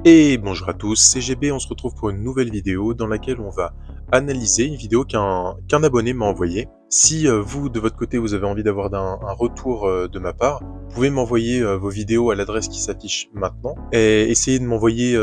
Et bonjour à tous, c'est GB, on se retrouve pour une nouvelle vidéo dans laquelle on va analyser une vidéo qu'un abonné m'a envoyée. Si vous, de votre côté, vous avez envie d'avoir un retour de ma part, vous pouvez m'envoyer vos vidéos à l'adresse qui s'affiche maintenant et essayez de m'envoyer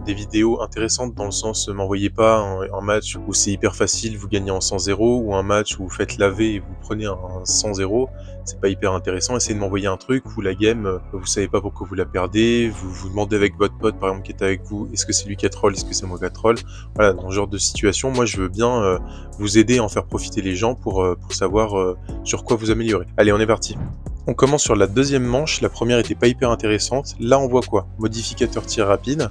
des vidéos intéressantes dans le sens, m'envoyez pas un match où c'est hyper facile, vous gagnez en 100-0 ou un match où vous faites laver et vous prenez un 100-0. C'est pas hyper intéressant. Essayez de m'envoyer un truc où la game, vous savez pas pourquoi vous la perdez, vous vous demandez avec votre pote par exemple qui est avec vous, est-ce que c'est lui qui a troll, est-ce que c'est moi qui a troll. Voilà, dans ce genre de situation, moi je veux bien vous aider à en faire profiter les gens pour savoir sur quoi vous améliorer. Allez, on est parti. On commence sur la deuxième manche, la première était pas hyper intéressante. Là on voit quoi? Modificateur tir rapide.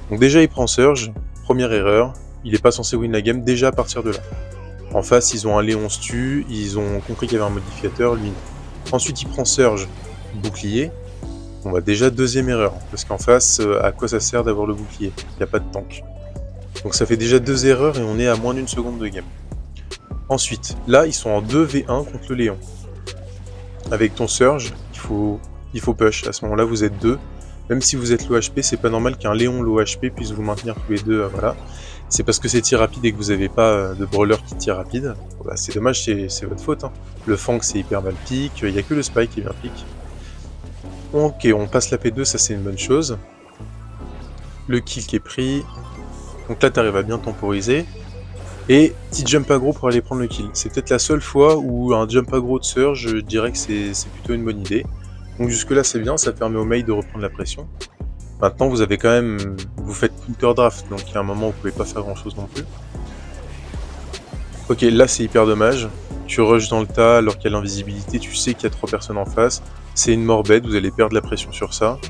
Donc déjà il prend Surge, première erreur, il est pas censé win la game déjà à partir de là. En face, ils ont un Léon Stu, ils ont compris qu'il y avait un modificateur, lui non. Ensuite, il prend Surge, bouclier. On va déjà deuxième erreur, parce qu'en face, à quoi ça sert d'avoir le bouclier? Il n'y a pas de tank. Donc ça fait déjà deux erreurs et on est à moins d'une seconde de game. Ensuite, là, ils sont en 2v1 contre le Léon. Avec ton Surge, il faut push. À ce moment-là, vous êtes deux. Même si vous êtes low HP, c'est pas normal qu'un Léon low HP puisse vous maintenir tous les deux, voilà. C'est parce que c'est tir rapide et que vous avez pas de brawler qui tire rapide. Bah, c'est dommage, c'est votre faute. Hein. Le Fang c'est hyper mal pique, il y a que le Spike qui est bien pique. Ok, on passe la P2, ça c'est une bonne chose. Le kill qui est pris. Donc là t'arrives à bien temporiser. Et petit jump aggro pour aller prendre le kill. C'est peut-être la seule fois où un jump aggro de Surge, je dirais que c'est plutôt une bonne idée. Donc jusque là c'est bien, ça permet au Mei de reprendre la pression. Maintenant, vous avez quand même, vous faites counter draft, donc il y a un moment où vous pouvez pas faire grand chose non plus. Ok, là c'est hyper dommage. Tu rushes dans le tas alors qu'il y a l'invisibilité, tu sais qu'il y a 3 personnes en face. C'est une mort bête, vous allez perdre la pression sur ça.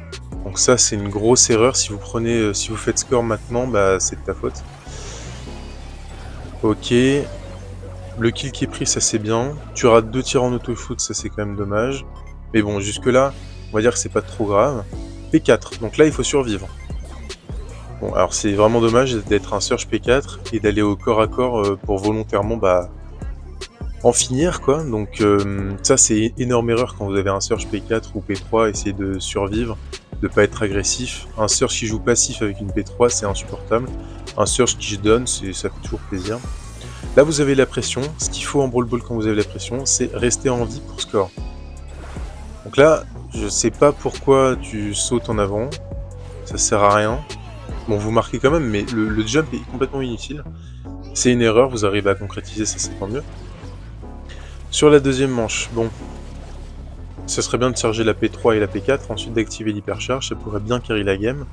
Donc ça c'est une grosse erreur. Si vous prenez, si vous faites score maintenant, bah c'est de ta faute. Ok. Le kill qui est pris, ça c'est bien. Tu rates 2 tirs en auto-shoot, ça c'est quand même dommage. Mais bon, jusque là, on va dire que c'est pas trop grave. P4, donc là il faut survivre. Bon, alors c'est vraiment dommage d'être un Surge P4 et d'aller au corps à corps pour volontairement en finir quoi. Donc ça c'est énorme erreur quand vous avez un Surge P4 ou P3, essayez de survivre, de pas être agressif. Un Surge qui joue passif avec une P3 c'est insupportable. Un Surge qui se donne, ça fait toujours plaisir. Là vous avez la pression, ce qu'il faut en Brawl Ball quand vous avez la pression, c'est rester en vie pour score. Donc là, je sais pas pourquoi tu sautes en avant, ça sert à rien. Bon, vous marquez quand même, mais le jump est complètement inutile. C'est une erreur, vous arrivez à concrétiser, ça c'est tant mieux. Sur la deuxième manche, bon, ce serait bien de charger la P3 et la P4, ensuite d'activer l'hypercharge, ça pourrait bien carry la game.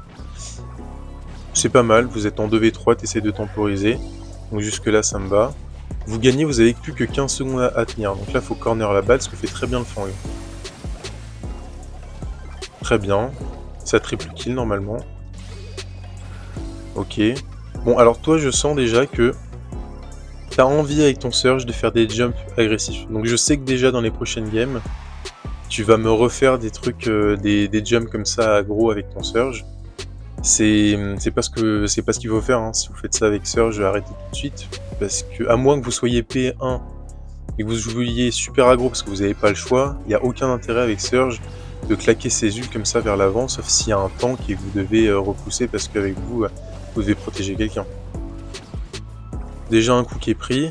C'est pas mal, vous êtes en 2v3, t'essayes de temporiser, donc jusque là ça me va. Vous gagnez, vous avez plus que 15 secondes à tenir, donc là faut corner la balle, ce que fait très bien le Fang. Très bien, ça triple kill normalement. Ok. Bon, alors toi, je sens déjà que t'as envie avec ton Surge de faire des jumps agressifs. Donc je sais que déjà dans les prochaines games, tu vas me refaire des trucs, des jumps comme ça aggro avec ton Surge. C'est pas ce qu'il faut faire. Hein. Si vous faites ça avec Surge, arrêtez tout de suite. Parce que à moins que vous soyez P1 et que vous jouiez super aggro parce que vous n'avez pas le choix, il n'y a aucun intérêt avec Surge de claquer ses ults comme ça vers l'avant, sauf s'il y a un tank et que vous devez repousser parce qu'avec vous, vous devez protéger quelqu'un. Déjà un coup qui est pris.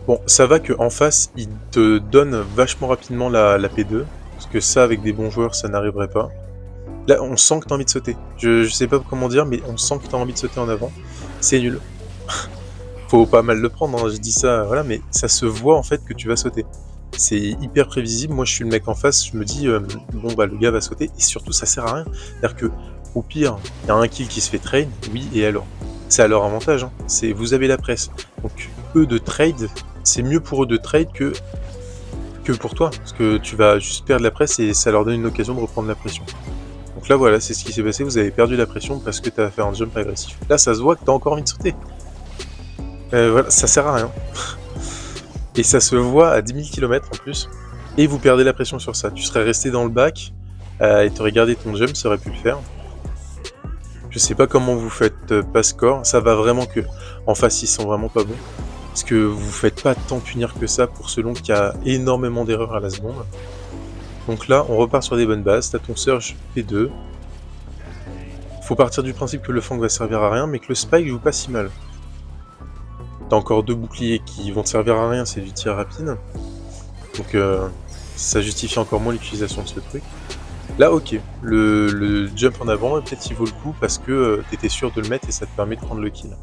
Bon, ça va qu'en face, il te donne vachement rapidement la P2. Parce que ça, avec des bons joueurs, ça n'arriverait pas. Là, on sent que t'as envie de sauter. Je sais pas comment dire, mais on sent que t'as envie de sauter en avant. C'est nul. Faut pas mal le prendre, hein, je dis ça, voilà, mais ça se voit en fait que tu vas sauter. C'est hyper prévisible. Moi, je suis le mec en face, je me dis, bon, bah, le gars va sauter. Et surtout, ça sert à rien. C'est-à-dire que, au pire, il y a un kill qui se fait trade, oui, et alors? C'est à leur avantage. Hein. Vous avez la presse. Donc, eux de trade, c'est mieux pour eux de trade que pour toi. Parce que tu vas juste perdre la presse et ça leur donne une occasion de reprendre la pression. Donc là, voilà, c'est ce qui s'est passé. Vous avez perdu la pression parce que tu as fait un jump agressif. Là, ça se voit que tu as encore envie de sauter. Voilà, ça sert à rien. Et ça se voit à 10 000 km en plus. Et vous perdez la pression sur ça. Tu serais resté dans le bac et t'aurais gardé ton jump, ça aurait pu le faire. Je sais pas comment vous faites pas score. Ça va vraiment que en face ils sont vraiment pas bons. Parce que vous faites pas tant punir que ça pour selon qu'il y a énormément d'erreurs à la seconde. Donc là, on repart sur des bonnes bases. T'as ton Surge P2. Faut partir du principe que le Fang va servir à rien, mais que le Spike joue pas si mal. T'as encore 2 boucliers qui vont te servir à rien, c'est du tir rapide. Donc ça justifie encore moins l'utilisation de ce truc. Là, ok, le jump en avant, peut-être il vaut le coup parce que t'étais sûr de le mettre et ça te permet de prendre le kill.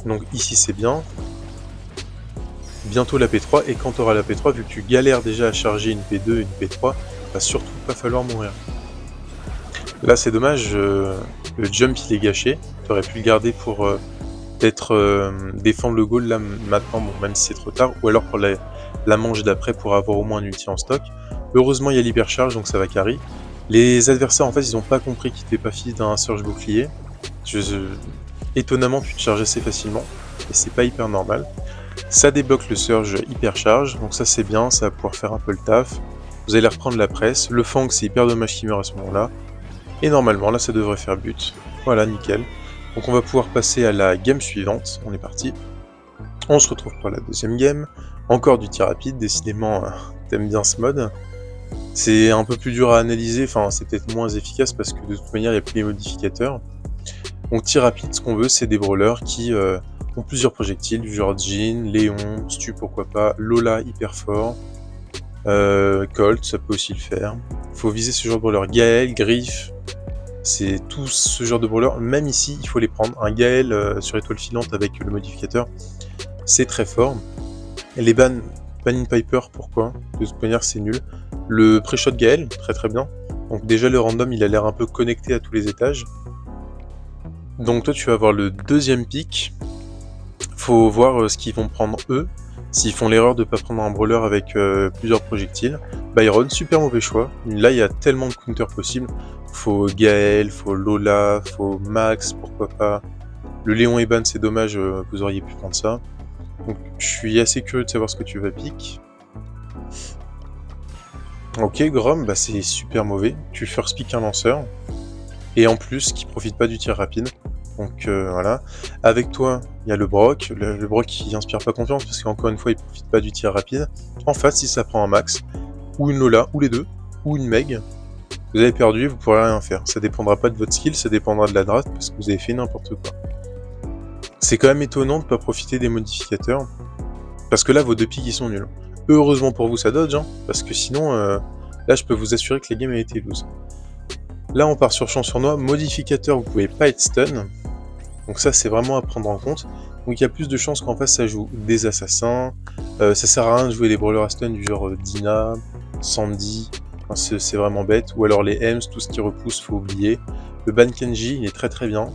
Donc ici c'est bien. Bientôt la P3, et quand tu auras la P3, vu que tu galères déjà à charger une P2 et une P3, va surtout pas falloir mourir. Là c'est dommage, le jump il est gâché, tu aurais pu le garder pour peut-être défendre le goal là maintenant, bon, même si c'est trop tard, ou alors pour la manche d'après pour avoir au moins un ulti en stock. Heureusement il y a l'hypercharge donc ça va carry. Les adversaires en fait ils ont pas compris qu'il t'es pas fini d'un surge bouclier. Étonnamment tu te charges assez facilement, et c'est pas hyper normal. Ça débloque le surge hypercharge, donc ça c'est bien, ça va pouvoir faire un peu le taf. Vous allez reprendre la presse, le Fang c'est hyper dommage qu'il meure à ce moment-là. Et normalement là ça devrait faire but. Voilà, nickel. Donc on va pouvoir passer à la game suivante, on est parti. On se retrouve pour la deuxième game. Encore du tir rapide, décidément t'aimes bien ce mode. C'est un peu plus dur à analyser, enfin c'est peut-être moins efficace parce que de toute manière il n'y a plus les modificateurs. Donc tir rapide, ce qu'on veut c'est des brawlers qui ont plusieurs projectiles, du genre Jhin, Léon, Stu pourquoi pas, Lola hyper fort, Colt ça peut aussi le faire. Faut viser ce genre de brawler, Gaël, Griff, c'est tout ce genre de brawler, même ici il faut les prendre. Un Gaël sur étoile filante avec le modificateur, c'est très fort. Les ban in Piper, pourquoi? De toute manière c'est nul. Le pré-shot Gaël, très très bien. Donc déjà le random il a l'air un peu connecté à tous les étages. Donc toi tu vas avoir le deuxième pick. Faut voir ce qu'ils vont prendre eux, s'ils font l'erreur de ne pas prendre un brawler avec plusieurs projectiles. Byron, super mauvais choix. Là, il y a tellement de counters possibles. Faut Gaël, faut Lola, faut Max, pourquoi pas. Le Léon Eban, c'est dommage, vous auriez pu prendre ça. Donc, je suis assez curieux de savoir ce que tu vas pick. Ok, Grom, bah c'est super mauvais. Tu first pick un lanceur. Et en plus, qui profite pas du tir rapide. Donc voilà. Avec toi, il y a le Brock. Le Brock qui inspire pas confiance parce qu'encore une fois, il profite pas du tir rapide. En face, si ça prend un Max, ou une Lola, ou les deux, ou une Meg, vous avez perdu et vous pourrez rien faire. Ça dépendra pas de votre skill, ça dépendra de la draft parce que vous avez fait n'importe quoi. C'est quand même étonnant de pas profiter des modificateurs. Parce que là, vos deux picks, ils sont nuls. Heureusement pour vous, ça dodge, hein, parce que sinon, là, je peux vous assurer que la game a été loose. Là, on part sur champ sur noix. Modificateur, vous pouvez pas être stun. Donc ça, c'est vraiment à prendre en compte. Donc il y a plus de chances qu'en face, ça joue des assassins. Ça sert à rien de jouer des brawlers à stun du genre Dina, Sandy. Enfin, c'est vraiment bête. Ou alors les Ems, tout ce qui repousse, faut oublier. Le ban Kenji, il est très très bien.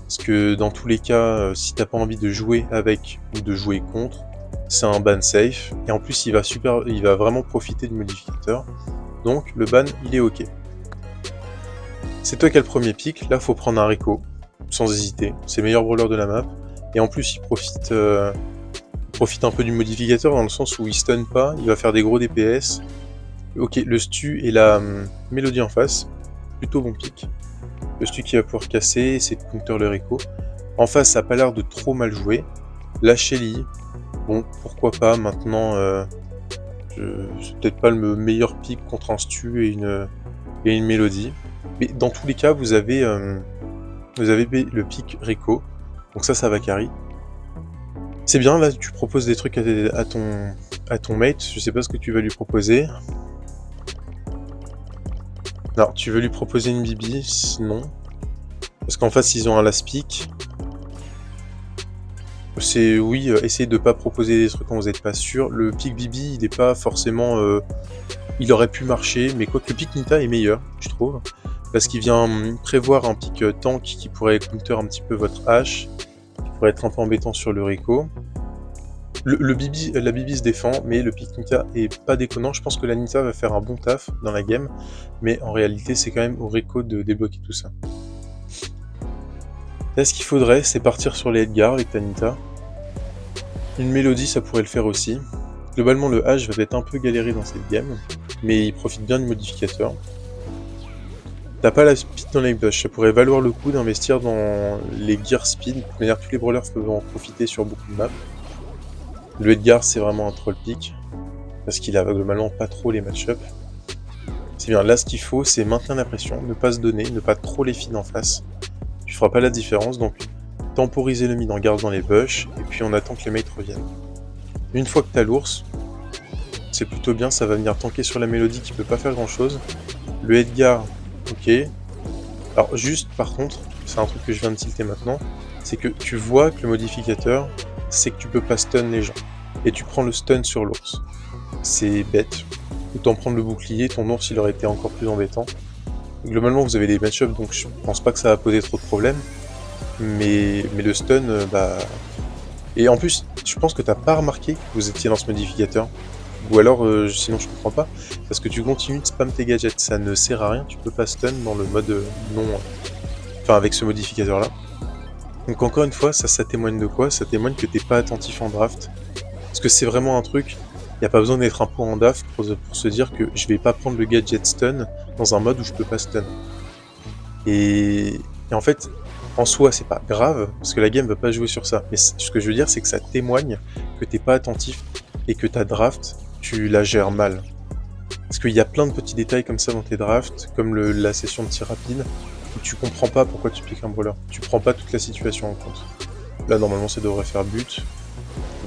Parce que dans tous les cas, si t'as pas envie de jouer avec ou de jouer contre, c'est un ban safe. Et en plus, il va vraiment profiter du modificateur. Donc le ban, il est ok. C'est toi qui as le premier pick. Là, faut prendre un Rico. Sans hésiter, c'est le meilleur brawler de la map, et en plus il profite un peu du modificateur dans le sens où il stun pas, il va faire des gros DPS. Ok, le Stu et la Mélodie en face, plutôt bon pick. Le Stu qui va pouvoir casser, c'est de counter le Rico. En face, ça a pas l'air de trop mal jouer. La Shelly, bon, pourquoi pas, maintenant, c'est peut-être pas le meilleur pick contre un Stu et une Mélodie. Mais dans tous les cas, vous avez le pick Rico, donc ça va carry. C'est bien, là tu proposes des trucs à ton mate, je sais pas ce que tu vas lui proposer. Non, tu veux lui proposer une Bibi, non. Parce qu'en face ils ont un last pick. C'est oui, essayez de pas proposer des trucs quand vous n'êtes pas sûr. Le pick Bibi, il est pas forcément... il aurait pu marcher, mais quoique le pick Nita est meilleur, je trouve. Parce qu'il vient prévoir un pick tank qui pourrait counter un petit peu votre H, qui pourrait être un peu embêtant sur le Rico. La Bibi se défend, mais le pick Nita est pas déconnant. Je pense que la Nita va faire un bon taf dans la game, mais en réalité c'est quand même au Rico de débloquer tout ça. Là ce qu'il faudrait, c'est partir sur les Edgar avec ta Nita. Une Mélodie ça pourrait le faire aussi. Globalement le H va être un peu galéré dans cette game, mais il profite bien du modificateur. T'as pas la speed dans la bush, ça pourrait valoir le coup d'investir dans les gear speed. De toute manière, tous les brawlers peuvent en profiter sur beaucoup de maps. Le Edgar, c'est vraiment un troll pick, parce qu'il a globalement pas trop les match-up. C'est bien. Là, ce qu'il faut, c'est maintenir la pression, ne pas se donner, ne pas trop les feed en face. Tu feras pas la différence, donc temporiser le mid en gardant les bush, et puis on attend que les mates reviennent. Une fois que t'as l'ours, c'est plutôt bien, ça va venir tanker sur la mélodie qui peut pas faire grand chose. Le Edgar, ok. Alors juste par contre, c'est un truc que je viens de tilter maintenant, c'est que tu vois que le modificateur, c'est que tu peux pas stun les gens. Et tu prends le stun sur l'ours. C'est bête. Autant prendre le bouclier, ton ours il aurait été encore plus embêtant. Globalement vous avez des match-ups donc je pense pas que ça va poser trop de problèmes. Mais le stun, bah... Et en plus, je pense que t'as pas remarqué que vous étiez dans ce modificateur. Ou alors, sinon je comprends pas. Parce que tu continues de spam tes gadgets, ça ne sert à rien, tu peux pas stun dans le mode non... Enfin avec ce modificateur là. Donc encore une fois, ça témoigne de quoi? Ça témoigne que t'es pas attentif en draft. Parce que c'est vraiment un truc, y a pas besoin d'être un pro en draft pour se dire que je vais pas prendre le gadget stun dans un mode où je peux pas stun. Et en fait, en soi, c'est pas grave, parce que la game va pas jouer sur ça. Mais ce que je veux dire, c'est que ça témoigne que t'es pas attentif et que ta draft, tu la gères mal. Parce qu'il y a plein de petits détails comme ça dans tes drafts, comme la session de tir rapide, où tu comprends pas pourquoi tu piques un brawler. Tu prends pas toute la situation en compte. Là, normalement, ça devrait faire but.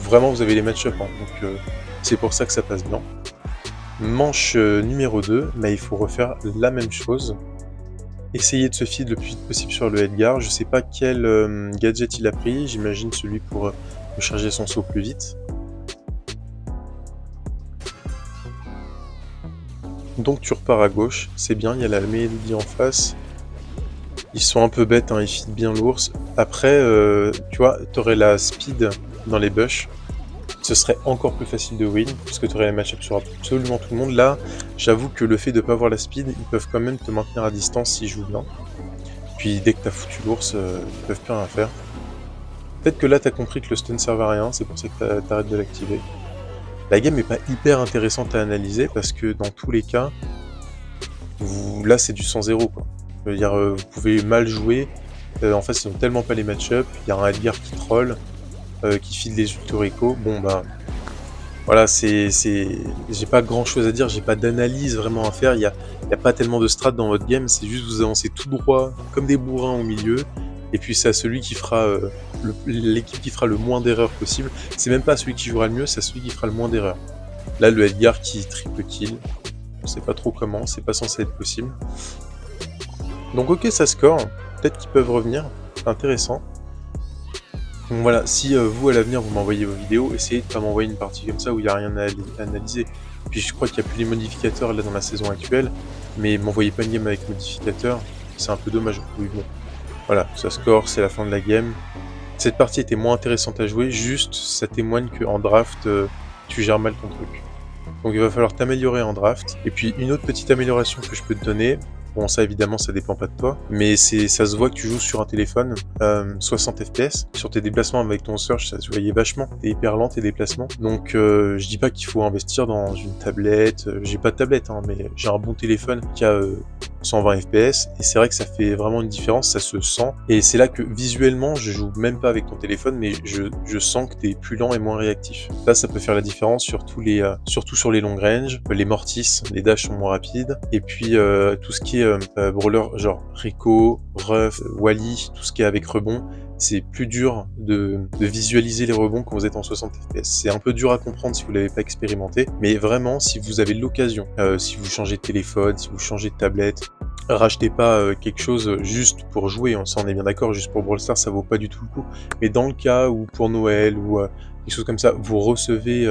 Vraiment, vous avez les match-up, hein, donc c'est pour ça que ça passe bien. Manche numéro 2, mais il faut refaire la même chose. Essayer de se feed le plus vite possible sur le Edgar. Je sais pas quel gadget il a pris, j'imagine celui pour recharger son saut plus vite. Donc tu repars à gauche, c'est bien, il y a la mélodie en face. Ils sont un peu bêtes, hein, ils feed bien l'ours. Après, tu vois, t'aurais la speed dans les bush. Ce serait encore plus facile de win, parce que tu aurais les match-up sur absolument tout le monde. Là, j'avoue que le fait de pas avoir la speed, ils peuvent quand même te maintenir à distance s'ils jouent bien. Puis dès que t'as foutu l'ours, ils peuvent plus rien faire. Peut-être que là t'as compris que le stun servait à rien, c'est pour ça que t'arrêtes de l'activer. La game est pas hyper intéressante à analyser, parce que dans tous les cas, là c'est du 100-0 quoi. Je veux dire, vous pouvez mal jouer, en fait ils ont tellement pas les match-up, il y a un Edgar qui troll, qui file les ultoricos, bon bah voilà, j'ai pas grand chose à dire, j'ai pas d'analyse vraiment à faire, il y a pas tellement de strat dans votre game, c'est juste vous avancez tout droit comme des bourrins au milieu, et puis c'est à celui qui fera l'équipe qui fera le moins d'erreurs possible. C'est même pas à celui qui jouera le mieux, c'est à celui qui fera le moins d'erreurs. Là le Edgar qui triple kill, on sait pas trop comment, c'est pas censé être possible. Donc ok, ça score, peut-être qu'ils peuvent revenir, c'est intéressant. Donc voilà, si vous à l'avenir vous m'envoyez vos vidéos, essayez de pas m'envoyer une partie comme ça où il n'y a rien à analyser. Puis je crois qu'il n'y a plus les modificateurs là dans la saison actuelle, mais m'envoyez pas une game avec modificateurs, c'est un peu dommage. Oui, bon. Voilà, ça score, c'est la fin de la game. Cette partie était moins intéressante à jouer, juste ça témoigne qu'en draft, tu gères mal ton truc. Donc il va falloir t'améliorer en draft. Et puis une autre petite amélioration que je peux te donner, bon ça évidemment ça dépend pas de toi, mais ça se voit que tu joues sur un téléphone 60 fps. Sur tes déplacements avec ton search ça se voyait vachement, t'es hyper lent tes déplacements. Donc je dis pas qu'il faut investir dans une tablette, j'ai pas de tablette hein, mais j'ai un bon téléphone qui a 120 fps et c'est vrai que ça fait vraiment une différence, ça se sent. Et c'est là que visuellement je joue même pas avec ton téléphone, mais je sens que t'es plus lent et moins réactif. Là ça peut faire la différence sur surtout sur les long range, les mortis, les dashs sont moins rapides, et puis tout ce qui est brawler genre Rico, Ruff, Wally, tout ce qui est avec rebond, c'est plus dur de visualiser les rebonds quand vous êtes en 60 fps. C'est un peu dur à comprendre si vous l'avez pas expérimenté, mais vraiment si vous avez l'occasion, si vous changez de téléphone, si vous changez de tablette, rachetez pas quelque chose juste pour jouer, ça on est bien d'accord, juste pour Brawl Stars ça vaut pas du tout le coup, mais dans le cas où pour Noël ou quelque chose comme ça, vous recevez,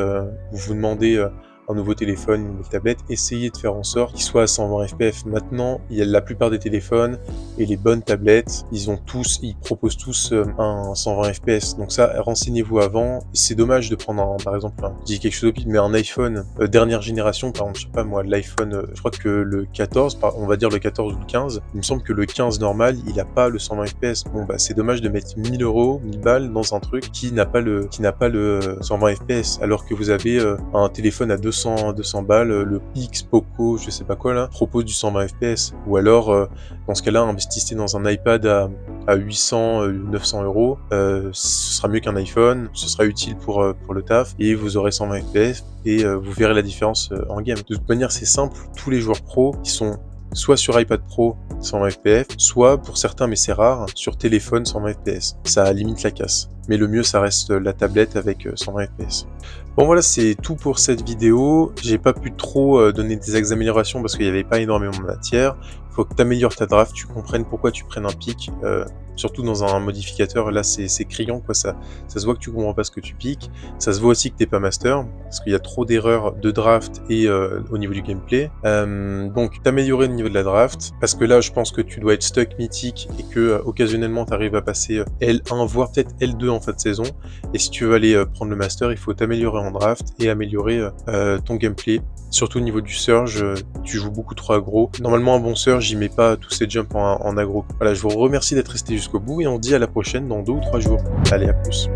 vous demandez un nouveau téléphone, une nouvelle tablette, essayez de faire en sorte qu'il soit à 120 fps. Maintenant, il y a la plupart des téléphones et les bonnes tablettes, ils proposent tous un 120 fps. Donc ça, renseignez-vous avant. C'est dommage de prendre par exemple, je dis quelque chose au pire, mais un iPhone dernière génération, par exemple, je sais pas moi, l'iPhone, je crois que le 14, on va dire le 14 ou le 15, il me semble que le 15 normal, il a pas le 120 fps. Bon bah c'est dommage de mettre 1000 €, 1000 balles dans un truc qui n'a pas le 120 fps, alors que vous avez un téléphone à 200 balles, le X Poco, je sais pas quoi là, propose du 120 fps. Ou alors, dans ce cas-là, investissez dans un iPad à 800, 900 €, ce sera mieux qu'un iPhone, ce sera utile pour le taf et vous aurez 120 FPS et vous verrez la différence, en game. De toute manière, c'est simple, tous les joueurs pro, ils sont soit sur iPad Pro 120 FPS, soit pour certains, mais c'est rare, sur téléphone 120 FPS. Ça limite la casse. Mais le mieux, ça reste la tablette avec 120 FPS. Bon voilà, c'est tout pour cette vidéo. J'ai pas pu trop donner des axes d'amélioration parce qu'il n'y avait pas énormément de matière. Il faut que tu améliores ta draft, tu comprennes pourquoi tu prennes un pic, surtout dans un modificateur. Là, c'est criant, quoi. Ça se voit que tu comprends pas ce que tu piques. Ça se voit aussi que t'es pas master parce qu'il y a trop d'erreurs de draft et au niveau du gameplay. Donc, t'améliorer au niveau de la draft parce que là, je pense que tu dois être stuck mythique et que occasionnellement, tu arrives à passer L1 voire peut-être L2 en fin de saison. Et si tu veux aller prendre le master, il faut t'améliorer en draft et améliorer ton gameplay. Surtout au niveau du surge, tu joues beaucoup trop aggro. Normalement, un bon surge, il met pas tous ses jumps en aggro. Voilà, je vous remercie d'être resté jusqu'au bout et on se dit à la prochaine dans 2 ou 3 jours. Allez, à plus.